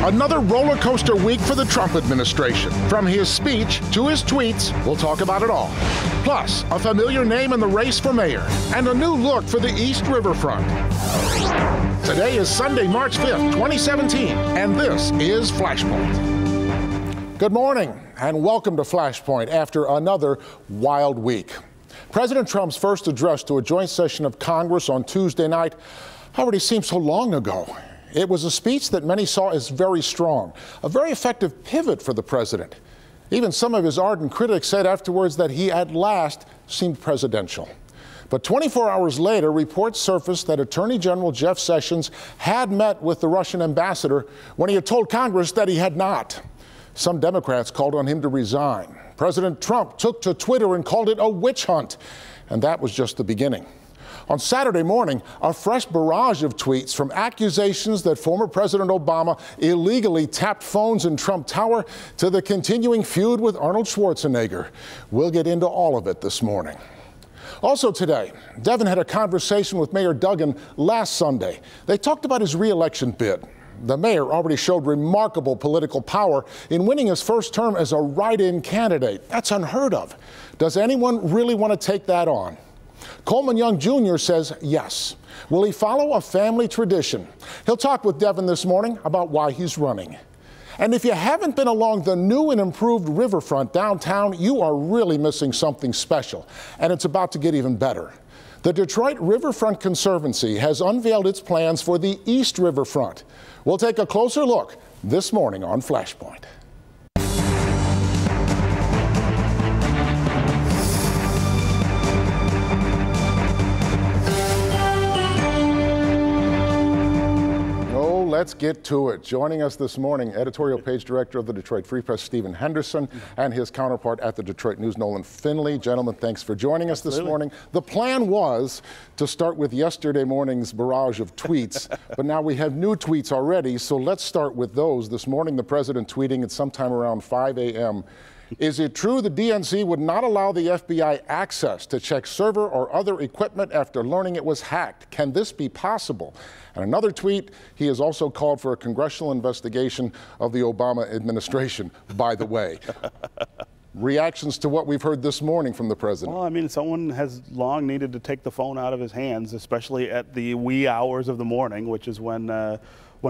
Another roller coaster week for the Trump administration. From his speech to his tweets, we'll talk about it all. Plus, a familiar name in the race for mayor and a new look for the East Riverfront. Today is Sunday, March 5th, 2017, and this is Flashpoint. Good morning and welcome to Flashpoint after another wild week. President Trump's first address to a joint session of Congress on Tuesday night already seems so long ago. It was a speech that many saw as very strong, a very effective pivot for the president. Even some of his ardent critics said afterwards that he at last seemed presidential. But 24 hours later, reports surfaced that Attorney General Jeff Sessions had met with the Russian ambassador when he had told Congress that he had not. Some Democrats called on him to resign. President Trump took to Twitter and called it a witch hunt, and that was just the beginning. On Saturday morning, a fresh barrage of tweets from accusations that former President Obama illegally tapped phones in Trump Tower to the continuing feud with Arnold Schwarzenegger. We'll get into all of it this morning. Also today, Devin had a conversation with Mayor Duggan last Sunday. They talked about his re-election bid. The mayor already showed remarkable political power in winning his first term as a write-in candidate. That's unheard of. Does anyone really want to take that on? Coleman Young Jr. says yes. Will he follow a family tradition? He'll talk with Devin this morning about why he's running. And if you haven't been along the new and improved riverfront downtown, you are really missing something special, and it's about to get even better. The Detroit Riverfront Conservancy has unveiled its plans for the East Riverfront. We'll take a closer look this morning on Flashpoint. Let's get to it. Joining us this morning, editorial page director of the Detroit Free Press, Stephen Henderson, and his counterpart at the Detroit News, Nolan Finley. Gentlemen, thanks for joining us this morning. The plan was to start with yesterday morning's barrage of tweets, but now we have new tweets already, so let's start with those. This morning, the president tweeting at sometime around 5 a.m. Is it true the DNC would not allow the FBI access to check server or other equipment after learning it was hacked? Can this be possible? And another tweet, he has also called for a congressional investigation of the Obama administration, by the way. Reactions to what we've heard this morning from the president? Well, I mean, someone has long needed to take the phone out of his hands, especially at the wee hours of the morning, which is when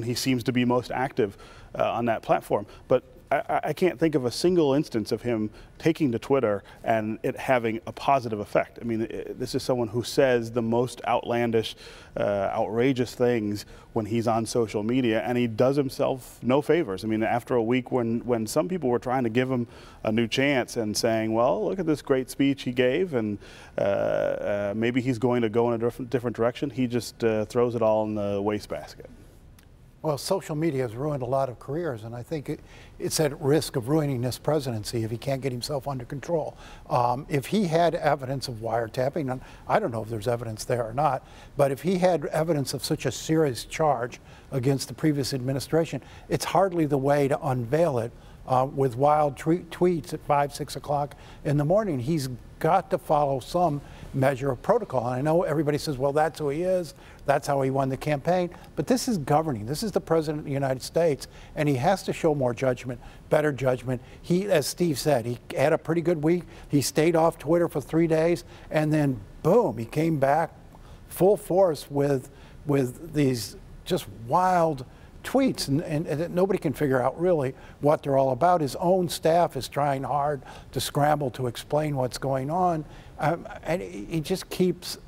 he seems to be most active on that platform. But I can't think of a single instance of him taking to Twitter and it having a positive effect. I mean, this is someone who says the most outlandish, outrageous things when he's on social media, and he does himself no favors. I mean, after a week when some people were trying to give him a new chance and saying, well, look at this great speech he gave, and maybe he's going to go in a different direction, he just throws it all in the wastebasket. Well, social media has ruined a lot of careers, and I think it's at risk of ruining this presidency if he can't get himself under control. If he had evidence of wiretapping, and I don't know if there's evidence there or not, but if he had evidence of such a serious charge against the previous administration, it's hardly the way to unveil it with wild tweets at 5, 6 o'clock in the morning. He's got to follow some measure of protocol. And I know everybody says, well, that's who he is, that's how he won the campaign, but this is governing. This is the president of the United States, and he has to show more judgment, better judgment. He, as Steve said, he had a pretty good week. He stayed off Twitter for 3 days, and then boom, he came back full force with these just wild tweets, and nobody can figure out really what they're all about. His own staff is trying hard to scramble to explain what's going on, and he just keeps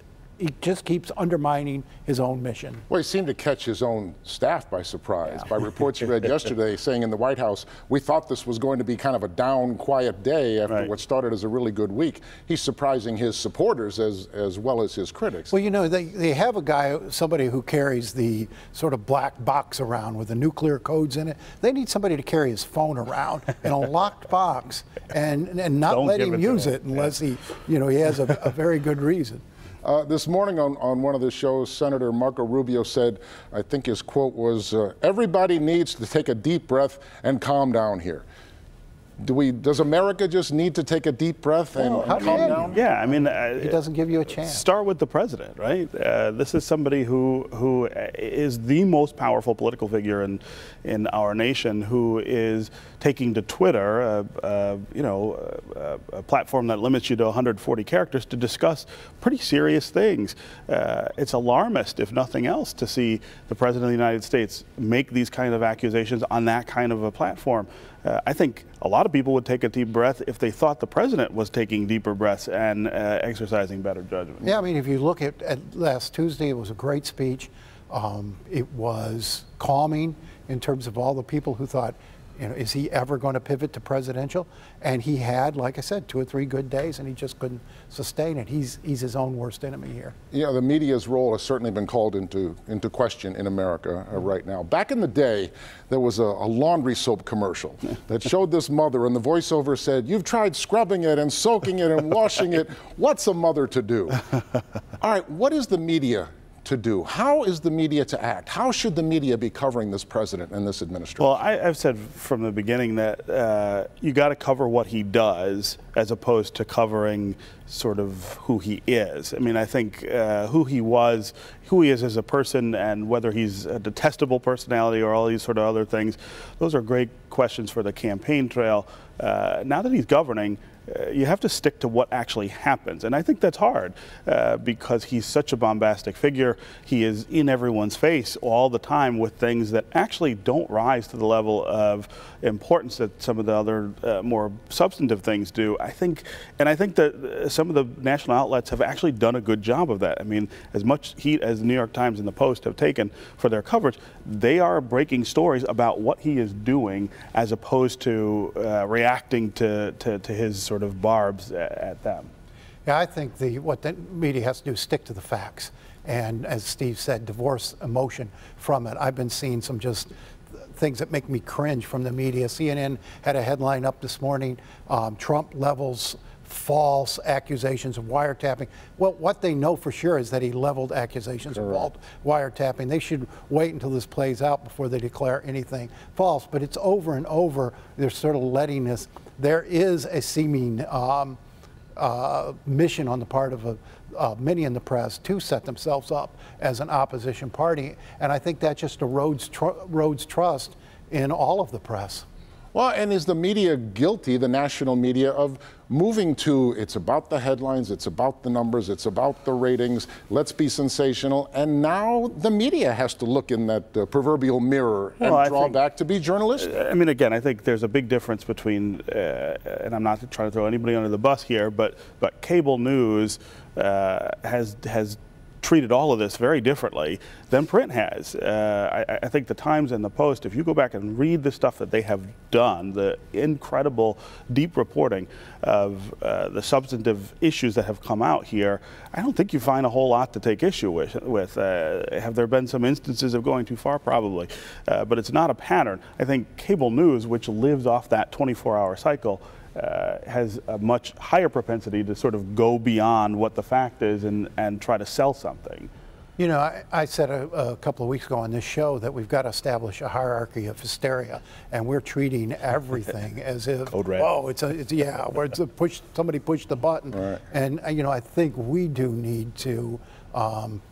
undermining his own mission. Well, he seemed to catch his own staff by surprise, by reports you read yesterday saying in the White House, we thought this was going to be kind of a down, quiet day after what started as a really good week. He's surprising his supporters as well as his critics. Well, you know, they have a guy, somebody who carries the sort of black box around with the nuclear codes in it. They need somebody to carry his phone around in a locked box and not let him use it unless he has a very good reason. This morning on one of the shows, Senator Marco Rubio said, I think his quote was, everybody needs to take a deep breath and calm down here. Does America just need to take a deep breath and calm down? Yeah, I mean, he doesn't give you a chance. Start with the president, right? This is somebody who is the most powerful political figure in our nation, who is taking to Twitter, a platform that limits you to 140 characters, to discuss pretty serious things. It's alarmist, if nothing else, to see the president of the United States make these kind of accusations on that kind of a platform. I think a lot of people would take a deep breath if they thought the president was taking deeper breaths and exercising better judgment. Yeah, I mean, if you look at last Tuesday, it was a great speech. It was calming in terms of all the people who thought, is he ever going to pivot to presidential? And he had, like I said, 2 or 3 good days, and he just couldn't sustain it. He's his own worst enemy here. Yeah, the media's role has certainly been called into question in America right now. Back in the day, there was a laundry soap commercial that showed this mother, and the voiceover said, "You've tried scrubbing it and soaking it and washing it. What's a mother to do?" All right, what is the media to do? How is the media to act? How should the media be covering this president and this administration? Well, I've said from the beginning that you got to cover what he does as opposed to covering sort of who he is. I mean, I think who he is as a person, and whether he's a detestable personality or all these sort of other things, those are great questions for the campaign trail. Now that he's governing, you have to stick to what actually happens. And I think that's hard because he's such a bombastic figure. He is in everyone's face all the time with things that actually don't rise to the level of importance that some of the other more substantive things do. I think that some of the national outlets have actually done a good job of that. I mean, as much heat as the New York Times and the Post have taken for their coverage, they are breaking stories about what he is doing as opposed to reacting to his sort of barbs at them. Yeah, I think what the media has to do is stick to the facts. And as Steve said, divorce emotion from it. I've been seeing some just things that make me cringe from the media. CNN had a headline up this morning, Trump levels false accusations of wiretapping. Well, what they know for sure is that he leveled accusations of wiretapping. They should wait until this plays out before they declare anything false. But it's over and over. They're sort of letting this. There is a seeming mission on the part of many in the press to set themselves up as an opposition party. And I think that just erodes trust in all of the press. Well, and is the media guilty, the national media, of moving to, it's about the headlines, it's about the numbers, it's about the ratings, let's be sensational, and now the media has to look in that proverbial mirror and draw back to be journalistic? I mean, again, I think there's a big difference between, and I'm not trying to throw anybody under the bus here, but cable news has treated all of this very differently than print has. I think the Times and the Post, if you go back and read the stuff that they have done, the incredible deep reporting of the substantive issues that have come out here, I don't think you find a whole lot to take issue with. Have there been some instances of going too far? Probably. But it's not a pattern. I think cable news, which lives off that 24-hour cycle, has a much higher propensity to sort of go beyond what the fact is and try to sell something. You know, I said a couple of weeks ago on this show that we've got to establish a hierarchy of hysteria, and we're treating everything as if, Code red. Oh, where it's a push, somebody pushed the button. Right. And, you know, I think we do need to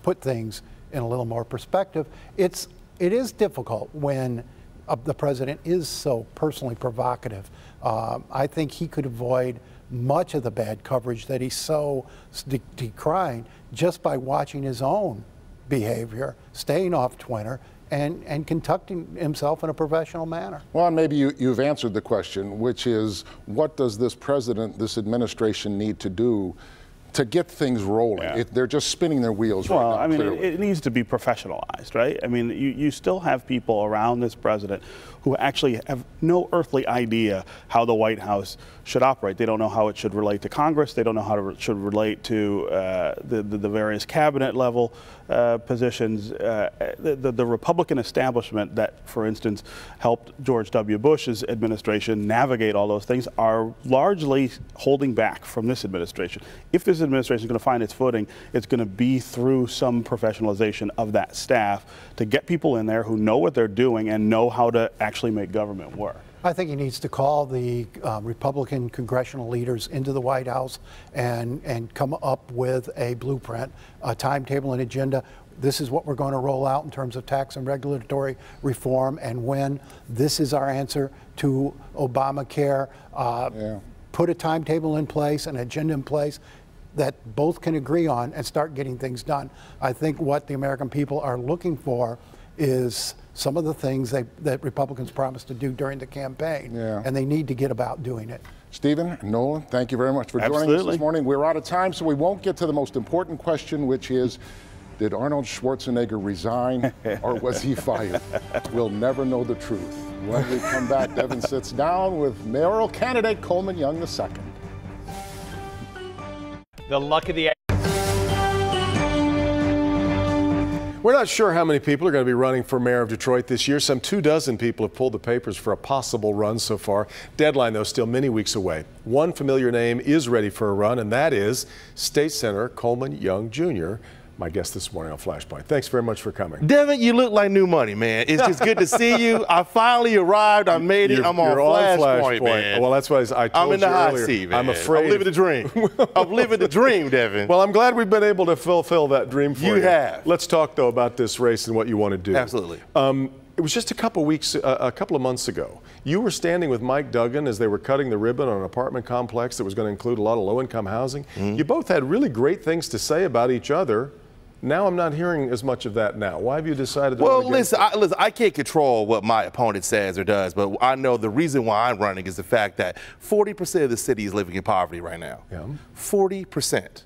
put things in a little more perspective. It is difficult when the president is so personally provocative. I think he could avoid much of the bad coverage that he's so decrying just by watching his own behavior, staying off Twitter, and conducting himself in a professional manner. Well, and maybe you've answered the question, which is, what does this president, this administration need to do to get things rolling? Yeah. They're just spinning their wheels right now. Well, I mean, it needs to be professionalized, right? I mean, you still have people around this president who actually have no earthly idea how the White House should operate. They don't know how it should relate to Congress. They don't know how it should relate to the various cabinet level positions. The Republican establishment that, for instance, helped George W. Bush's administration navigate all those things are largely holding back from this administration. If this administration is going to find its footing, it's going to be through some professionalization of that staff to get people in there who know what they're doing and know how to actually make government work. I think he needs to call the Republican congressional leaders into the White House and come up with a blueprint, a timetable, and agenda. This is what we're going to roll out in terms of tax and regulatory reform, and when. This is our answer to Obamacare. Put a timetable in place, an agenda in place that both can agree on and start getting things done. I think what the American people are looking for is some of the things that Republicans promised to do during the campaign, and they need to get about doing it. Stephen, Nolan, thank you very much for joining us this morning. We're out of time, so we won't get to the most important question, which is, did Arnold Schwarzenegger resign or was he fired? We'll never know the truth. When we come back, Devin sits down with mayoral candidate Coleman Young II. The luck of the... We're not sure how many people are going to be running for mayor of Detroit this year. Some 24 people have pulled the papers for a possible run so far. Deadline, though, still many weeks away. One familiar name is ready for a run, and that is State Senator Coleman Young Jr., my guest this morning on Flashpoint. Thanks very much for coming. Devin, you look like new money, man. It's just good to see you. I finally arrived. I made it. I'm on Flashpoint, man. Well, that's what I told you earlier. I'm in the hot seat, man. I'm afraid. I'm living the dream. I'm living the dream, Devin. Well, I'm glad we've been able to fulfill that dream for you. You have. Let's talk, though, about this race and what you want to do. Absolutely. It was just a couple of months ago. You were standing with Mike Duggan as they were cutting the ribbon on an apartment complex that was going to include a lot of low-income housing. You both had really great things to say about each other. Now I'm not hearing as much of that now. Why have you decided to run against listen, I can't control what my opponent says or does, but I know the reason why I'm running is the fact that 40% of the city is living in poverty right now. 40%.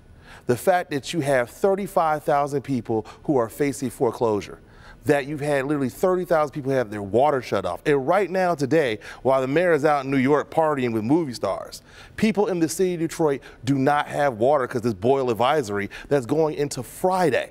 The fact that you have 35,000 people who are facing foreclosure, that you've had literally 30,000 people have their water shut off. And right now, today, while the mayor is out in New York partying with movie stars, people in the city of Detroit do not have water because this boil advisory that's going into Friday.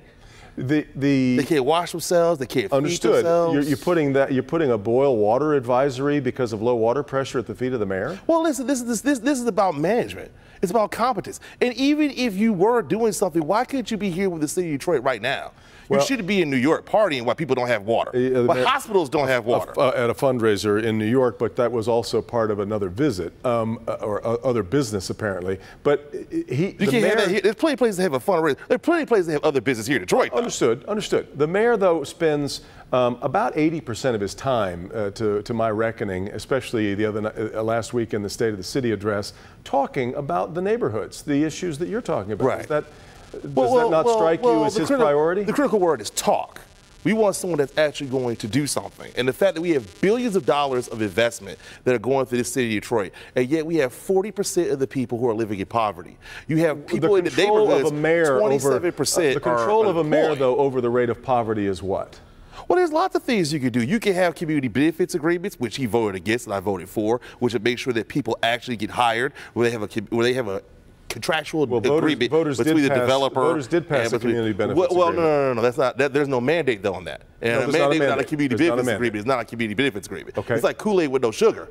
They can't wash themselves. They can't feed themselves. You're putting a boil water advisory because of low water pressure at the feet of the mayor? Well, listen, this is about management. It's about competence. And even if you were doing something, why couldn't you be here with the city of Detroit right now? You should be in New York partying while people don't have water. But hospitals don't have water. At a fundraiser in New York, but that was also part of another visit or other business apparently. But you can't have that here. There's plenty of places that have a fundraiser. There's plenty of places that have other business here in Detroit. Understood. The mayor, though, spends about 80% of his time, to my reckoning, especially last week in the State of the City address, talking about the neighborhoods, the issues that you're talking about. Right. Does that not strike you as his priority? The critical word is talk. We want someone that's actually going to do something. And the fact that we have billions of dollars of investment that are going through the city of Detroit, and yet we have 40% of the people who are living in poverty. You have people in the neighborhoods, 27% The control of a mayor, though, over the rate of poverty is what? Well, there's lots of things you can do. You can have community benefits agreements, which he voted against and I voted for, which would make sure that people actually get hired, where they have a contractual agreement between the developer. Voters did pass a community benefits agreement. No, that's not. There's no mandate though on that. And a mandate is not a community benefits agreement. It's not a community benefits agreement. Okay. It's like Kool-Aid with no sugar.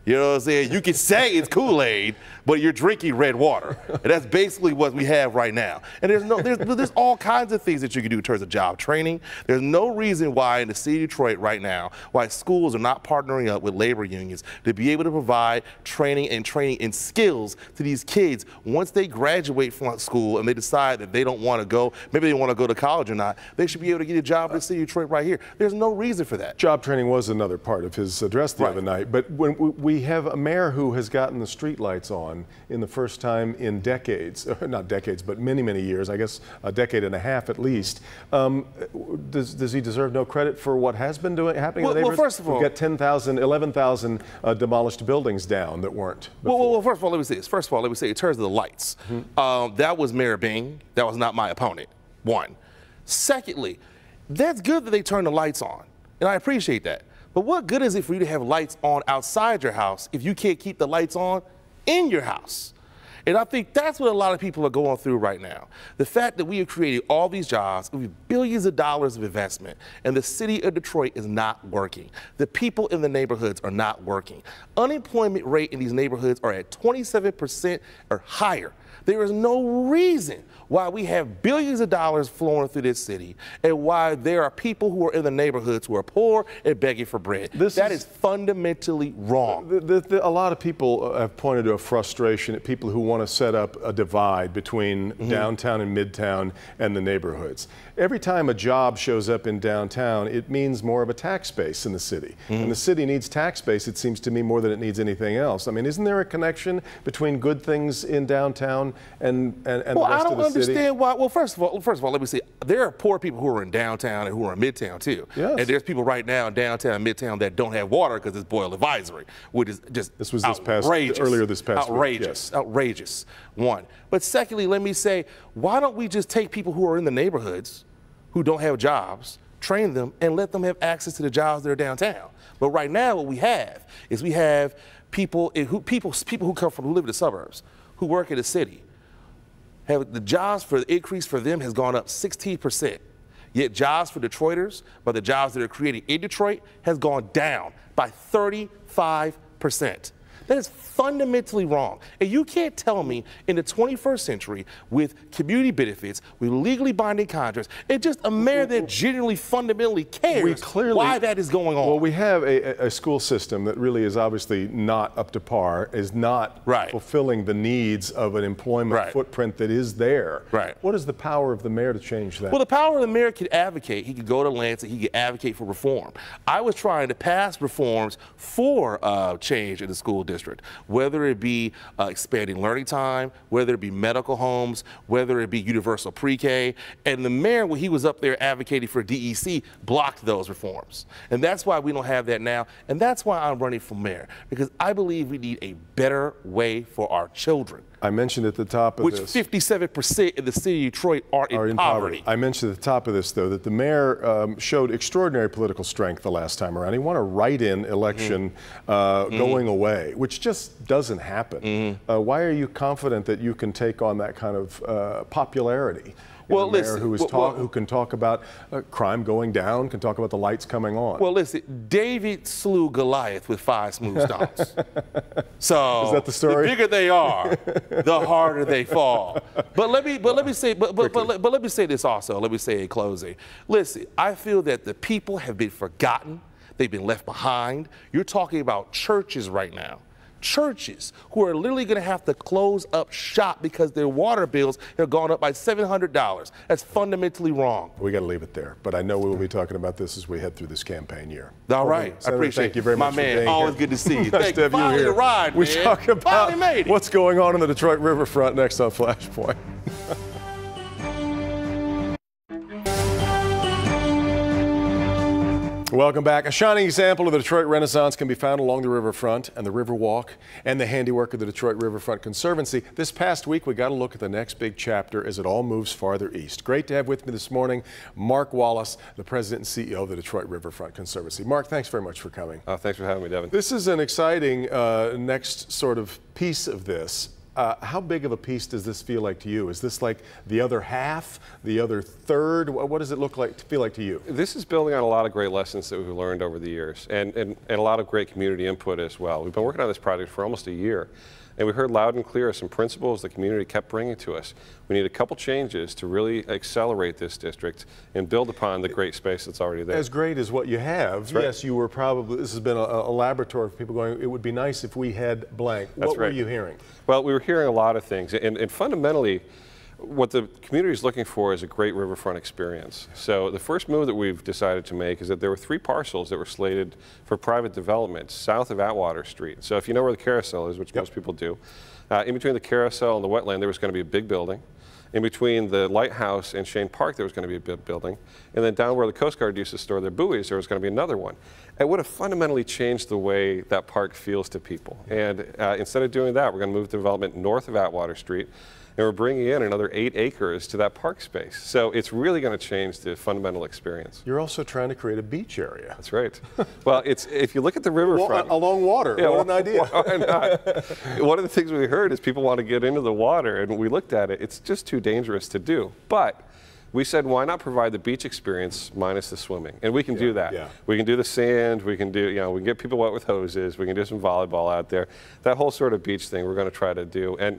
You know what I'm saying? You can say it's Kool-Aid, but you're drinking red water. And that's basically what we have right now. And there's all kinds of things that you can do in terms of job training. There's no reason why in the city of Detroit right now, why schools are not partnering up with labor unions to be able to provide training and skills to these kids once they graduate from school and they decide that they don't want to go, maybe they want to go to college or not, they should be able to get a job in the city of Detroit right here. There's no reason for that. Job training was another part of his address the other night. But when we have a mayor who has gotten the streetlights on in the first time in decades, not decades, but many, many years, I guess a decade and a half at least. Does he deserve no credit for what has been happening in the neighborhoods? Well, first of all, we've got 11,000 demolished buildings down that weren't before. Well, first of all, let me say this. First of all, let me say in terms of the lights, that was Mayor Bing. That was not my opponent, one. Secondly, that's good that they turned the lights on, and I appreciate that. But what good is it for you to have lights on outside your house if you can't keep the lights on in your house? And I think that's what a lot of people are going through right now. The fact that we have created all these jobs, we have billions of dollars of investment, and the city of Detroit is not working. The people in the neighborhoods are not working. Unemployment rate in these neighborhoods are at 27% or higher. There is no reason why we have billions of dollars flowing through this city and why there are people who are in the neighborhoods who are poor and begging for bread. That is fundamentally wrong. A lot of people have pointed to a frustration at people who want to set up a divide between downtown and midtown and the neighborhoods. Every time a job shows up in downtown, it means more of a tax base in the city. And the city needs tax base, it seems to me, more than it needs anything else. I mean, isn't there a connection between good things in downtown and the rest of the city? Well, I don't understand why. Well, first of all, let me say, there are poor people who are in downtown and who are in midtown too. Yes. And there's people right now in downtown and midtown that don't have water because it's boil advisory, which is just earlier this past week. Yes. Outrageous. One. But secondly, let me say, why don't we just take people who are in the neighborhoods who don't have jobs, train them, and let them have access to the jobs that are downtown? But right now, what we have is we have people who live in the suburbs, who work in the city. Have the jobs for the increase for them has gone up 16%. Yet jobs for Detroiters, by the jobs that are created in Detroit, has gone down by 35%. That is fundamentally wrong. And you can't tell me in the 21st century with community benefits, with legally binding contracts, and just a mayor that genuinely fundamentally cares why that is going on. Well, we have a school system that really is obviously not up to par, is not fulfilling the needs of an employment footprint that is there. What is the power of the mayor to change that? Well, the power of the mayor can advocate. He could go to Lansing, he could advocate for reform. I was trying to pass reforms for change in the school district, whether it be expanding learning time, whether it be medical homes, whether it be universal pre-K. And the mayor, when he was up there advocating for DEC, blocked those reforms. And that's why we don't have that now. And that's why I'm running for mayor, because I believe we need a better way for our children. I mentioned at the top of this. Which 57% in the city of Detroit are in poverty. I mentioned at the top of this, though, that the mayor showed extraordinary political strength the last time around. He won a write-in election going away, which just doesn't happen. Why are you confident that you can take on that kind of popularity? Well, listen, who can talk about crime going down, can talk about the lights coming on. Well, listen, David slew Goliath with 5 smooth stones. So is that the story? The bigger they are, the harder they fall. But let me say this also. Let me say in closing. Listen, I feel that the people have been forgotten. They've been left behind. You're talking about churches right now. Churches who are literally going to have to close up shop because their water bills have gone up by $700. That's fundamentally wrong. We got to leave it there. But I know we will be talking about this as we head through this campaign year. All right. Senator, I appreciate it. Thank you very much my man, for being always here. Good to see you. Nice to have you here. Ride, we talk about what's going on in the Detroit riverfront next on Flashpoint. Welcome back. A shining example of the Detroit Renaissance can be found along the riverfront and the Riverwalk and the handiwork of the Detroit Riverfront Conservancy. This past week, we got a look at the next big chapter as it all moves farther east. Great to have with me this morning Mark Wallace, the president and CEO of the Detroit Riverfront Conservancy. Mark, thanks very much for coming. Thanks for having me, Devin. This is an exciting next sort of piece of this. How big of a piece does this feel like to you? Is this like the other half, the other third? What does it feel like to you? This is building on a lot of great lessons that we've learned over the years and a lot of great community input as well. We've been working on this project for almost a year. And we heard loud and clear some principles the community kept bringing to us. We need a couple changes to really accelerate this district and build upon the great space that's already there. As great as what you have, yes, you were probably, this has been a laboratory for people going, it would be nice if we had blank. What were you hearing? Well, we were hearing a lot of things. And fundamentally, what the community is looking for is a great riverfront experience. So the first move that we've decided to make is that there were 3 parcels that were slated for private development south of Atwater Street. So if you know where the carousel is, which most people do, in between the carousel and the wetland, there was going to be a big building. In between the lighthouse and Shane Park, there was going to be a big building. And then down where the Coast Guard used to store their buoys, there was going to be another one. It would have fundamentally changed the way that park feels to people. And instead of doing that, we're going to move the development north of Atwater Street. And we're bringing in another 8 acres to that park space. So it's really going to change the fundamental experience. You're also trying to create a beach area. That's right. Well, if you look at the riverfront. Along water, yeah, what an idea. Why not? One of the things we heard is people want to get into the water, and when we looked at it, it's just too dangerous to do. But we said, why not provide the beach experience minus the swimming? And we can do that. Yeah. We can do the sand, we can do, we can get people wet with hoses, we can do some volleyball out there. That whole sort of beach thing we're going to try to do. And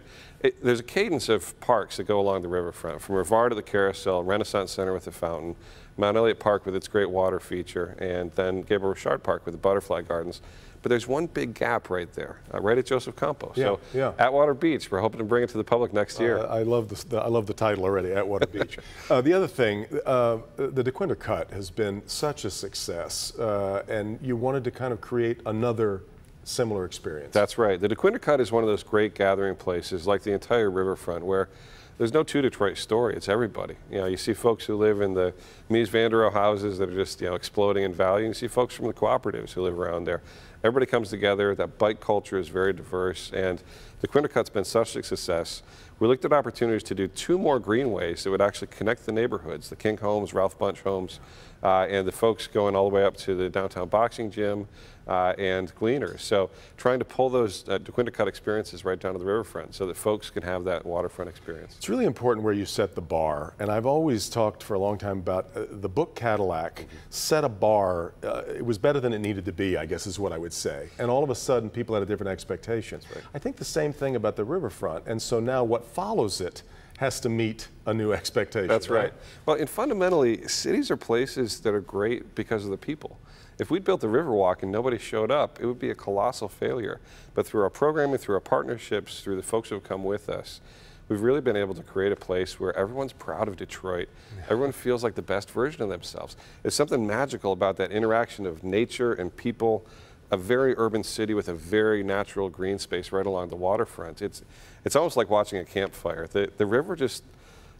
There's a cadence of parks that go along the riverfront, from Rivar to the Carousel, Renaissance Center with the fountain, Mount Elliott Park with its great water feature, and then Gabriel Richard Park with the butterfly gardens. But there's one big gap right there, right at Joseph Campos. Yeah, so yeah. Atwater Beach, we're hoping to bring it to the public next year. I love the title already, Atwater Beach. The other thing, the DeQuinter Cut has been such a success, and you wanted to kind of create another similar experience. That's right. The DeQuinter Cut is one of those great gathering places, like the entire riverfront, where there's no two Detroit story. It's everybody. You know, you see folks who live in the Mies van der Rohe houses that are just, you know, exploding in value. And you see folks from the cooperatives who live around there. Everybody comes together. That bike culture is very diverse, and the DeQuinter Cut's been such a success. We looked at opportunities to do 2 more greenways that would actually connect the neighborhoods, the King homes, Ralph Bunch homes, and the folks going all the way up to the downtown boxing gym and Gleaners. So trying to pull those DeQuinter Cut experiences right down to the riverfront so that folks can have that waterfront experience. It's really important where you set the bar, and I've always talked for a long time about the book Cadillac set a bar. It was better than it needed to be, I guess is what I would say. And all of a sudden, people had a different expectation. Right. I think the same thing about the riverfront, and so now what follows it has to meet a new expectation. That's right. Well, and fundamentally, cities are places that are great because of the people. If we'd built the Riverwalk and nobody showed up, it would be a colossal failure. But through our programming, through our partnerships, through the folks who have come with us, we've really been able to create a place where everyone's proud of Detroit. Everyone feels like the best version of themselves. There's something magical about that interaction of nature and people, a very urban city with a very natural green space right along the waterfront. It's almost like watching a campfire. The river just,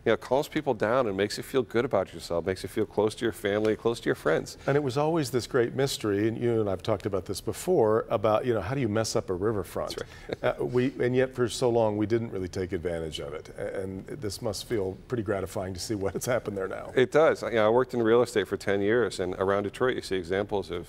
you know, calms people down and makes you feel good about yourself, makes you feel close to your family, close to your friends. And it was always this great mystery, and you and I've talked about this before, about, you know, how do you mess up a riverfront? That's right. And yet for so long we didn't really take advantage of it. And this must feel pretty gratifying to see what's happened there now. It does. You know, I worked in real estate for 10 years, and around Detroit you see examples of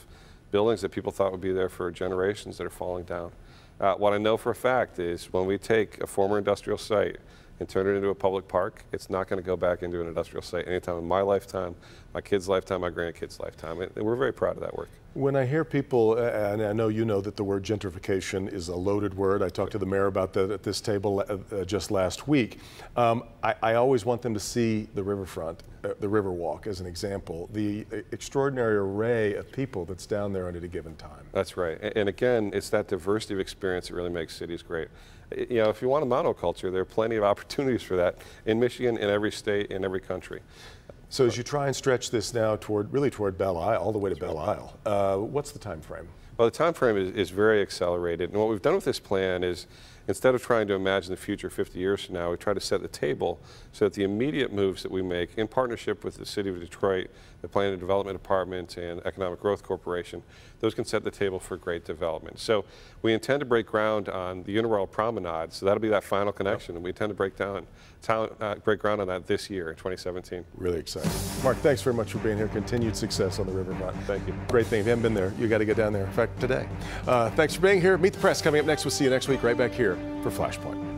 buildings that people thought would be there for generations that are falling down. What I know for a fact is when we take a former industrial site and turn it into a public park, it's not going to go back into an industrial site anytime in my lifetime, my kids' lifetime, my grandkids' lifetime. And we're very proud of that work. When I hear people, and I know you know that the word gentrification is a loaded word. I talked to the mayor about that at this table just last week. I always want them to see the riverfront, the Riverwalk as an example, the extraordinary array of people that's down there at a given time. That's right. And again, it's that diversity of experience that really makes cities great. You know, if you want a monoculture, there are plenty of opportunities for that in Michigan, in every state, in every country. So as you try and stretch this now toward Belle Isle, all the way to Belle Isle, what's the time frame? Well, the time frame is very accelerated. And what we've done with this plan is, instead of trying to imagine the future 50 years from now, we try to set the table so that the immediate moves that we make in partnership with the City of Detroit, the Planning and Development Department, and Economic Growth Corporation, those can set the table for great development. So we intend to break ground on the Uniworld Promenade, so that'll be that final connection, and we intend to break ground on that this year, in 2017. Really exciting. Mark, thanks very much for being here. Continued success on the riverfront. Thank you. Great thing. If you haven't been there, you got to get down there. In fact, today. Thanks for being here. Meet the Press coming up next. We'll see you next week right back here for Flashpoint.